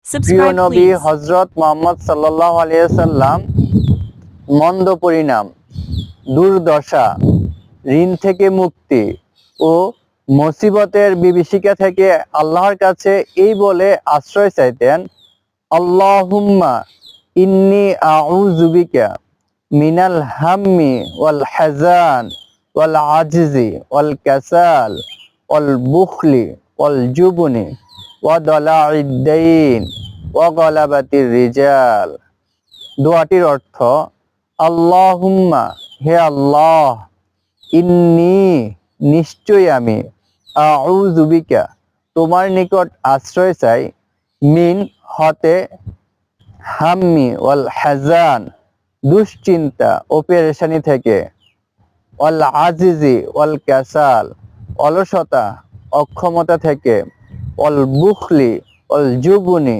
প্রিয় Subscribe নবী please. হযরত মুহাম্মদ সাল্লাল্লাহু আলাইহি ওয়াসাল্লাম মন্দ পরিণাম, দুর্দশা, ঋণ থেকে মুক্তি ও মুসিবতের বিভীষিকা থেকে আল্লাহর কাছে এই বলে আশ্রয় চাইতেন, আল্লাহুম্মা ইন্নী আউযু বিকা মিনাল হাম্মি ওয়াল হাযান ওয়াল আজজি ওয়াল কাসাল ওয়াল বুখলি ওয়াল জুবনি ওয়া দালাইদ দাইন ওয়া গলাবাতির রিজাল। দোয়াটির অর্থ, আল্লাহুম্মা, হে আল্লাহ, ইন্নী, নিশ্চয় আমি, আউযু বিকা, তোমার নিকট আশ্রয় চাই, মিন, হতে, হাম্মি ওয়াল হাজান, দুশ্চিন্তা ও পেরেশানি থেকে, ওয়াল আজিজি ওয়াল কাসাল, অলসতা, অক্ষমতা থেকে, ওয়াল বুখলি ওয়াল জুবনি,